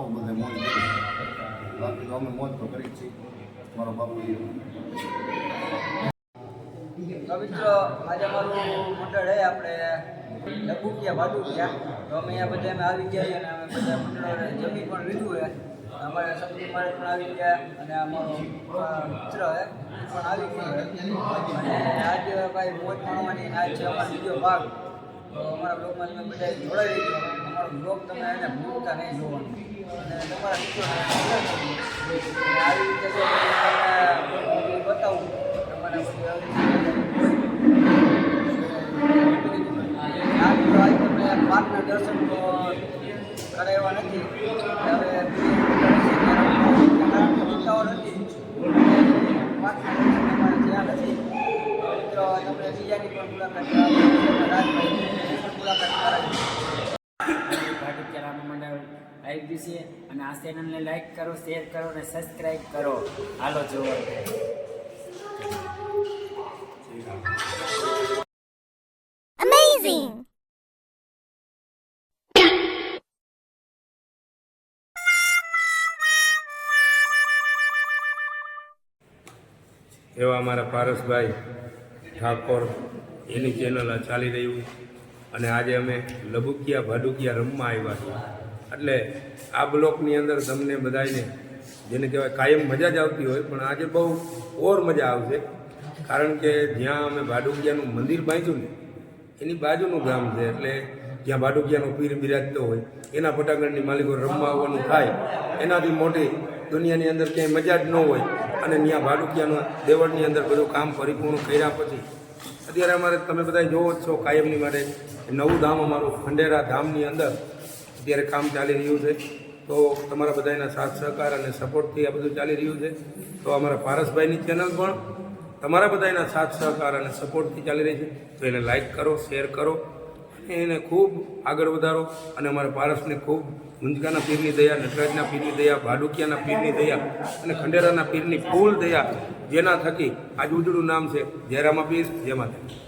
આવો બધા મોજ કરી. બાકી તો અમે મોજ તો કરી જ છીએ. મારો બાપુ મિત્રો આજે અમારું મંડળ છે આપણે લઘુકિયા ભાડુકિયા. તો અમે અહીંયા બધા અમે આવી ગયા અને અમે બધા મંડળોને જમી પણ લીધું છે. અમારે સબ્જી મારે પણ આવી ગયા અને અમારો મિત્ર છે પણ આવી ગયો છે. અને આજે ભાઈ મોજ માણવાની આજ છે અમારો બીજો ભાગ. તો અમારા બ્લોગમાં તમે બધા જોડાઈ રહીજો. અમારો બ્લોગ તમે એને ભૂલતા નહીં જોવાનું અને તમારા મિત્રો આવી રીતે બતાવું તમારે પાકના દર્શન કરાવ્યા નથી. હવે ઉતાવળ નથી પાકના દર્શન અમારે જ્યાં નથી. મિત્રો તમને બીજાની પણ મુલાકાત મુલાકાત કરાવી. ભાડુકિયા રામ મંડળ આવી ગયું છે અને આ ચેનલને લાઈક કરો, શેર કરો અને સબસ્ક્રાઈબ કરો. હાલો જોવા. Amazing! એવા અમારા પારસભાઈ ઠાકોર એની ચેનલ ચાલી રહ્યું અને આજે અમે લઘુકિયા ભાડુકિયા રમવા આવ્યા છીએ. એટલે આ બ્લોકની અંદર તમને બધાને જેને કહેવાય કાયમ મજા જ આવતી હોય પણ આજે બહુ ઓર મજા આવશે. કારણ કે જ્યાં અમે ભાડુકિયાનું મંદિર બાંધ્યું ને એની બાજુનું ગામ છે. એટલે જ્યાં ભાડુકિયાનો પીર બિરાજતો હોય એના ફટાકડની માલિકો રમવા આવવાનું થાય એનાથી મોટી દુનિયાની અંદર ક્યાંય મજા જ ન હોય. અને ત્યાં ભાડુકિયાનું દેવળની અંદર બધું કામ પરિપૂર્ણ કર્યા પછી અત્યારે અમારે તમે બધા જોવો જ છો કાયમની માટે નવું ધામ અમારું ખંડેરા ધામની અંદર અત્યારે કામ ચાલી રહ્યું છે. તો તમારા બધાના સાથ સહકાર અને સપોર્ટથી આ બધું ચાલી રહ્યું છે. તો અમારા પારસભાઈની ચેનલ પણ તમારા બધાના સાથ સહકાર અને સપોર્ટથી ચાલી રહી છે. તો એને લાઈક કરો, શેર કરો અને એને ખૂબ આગળ વધારો. અને અમારા પારસને ખૂબ મુંજકાના પીરની દયા, નટરાજના પીરની દયા, ભાડુકિયાના પીરની દયા અને ખંડેરાના પીરની ફૂલ દયા જેના થકી આજ ઉજળું નામ છે જયરામા પીર જય માતા.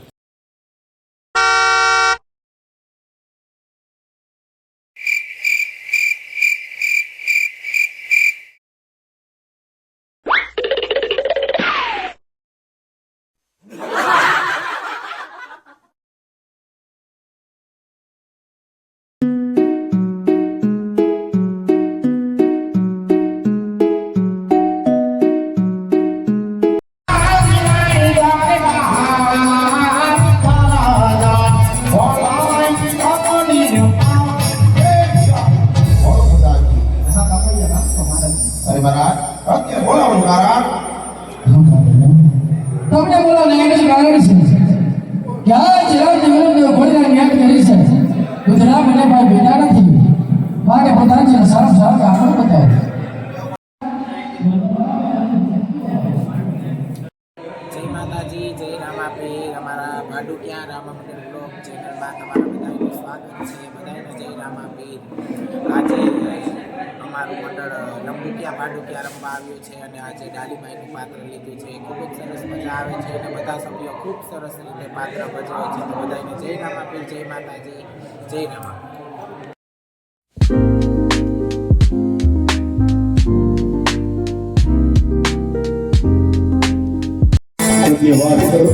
તમને બોલો નાયક કારણ છે ક્યાં ચિરાગ દેવને ઘોડીના ન્યાય કરી છે. ગુજરાત મને ભાઈ ભેગા નથી મારે પોતાની સારા સારા આગળ બતાવે. જય માતાજી, જય રામાપીર. અમારા ભાડુકિયા રામા મંડળ બ્લોગ ચેનલમાં તમારા બધાનું સ્વાગત છે. બધાને જય રામાપીર. આજે અમારું મંડળ લંબુકિયા ભાડુકિયા રમવા આવ્યું છે અને આજે ડાલીબાઈનું પાત્ર લીધું છે. ખૂબ જ સરસ મજા આવે છે અને બધા સભ્યો ખૂબ સરસ રીતે પાત્ર ભજવે છે. તો બધાને જય રામાપીર, જય માતાજી, જય રામા. Yeah.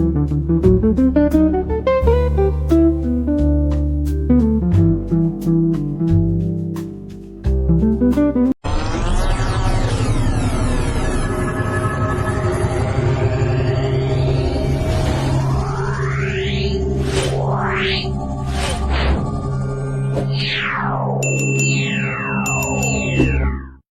Thank you.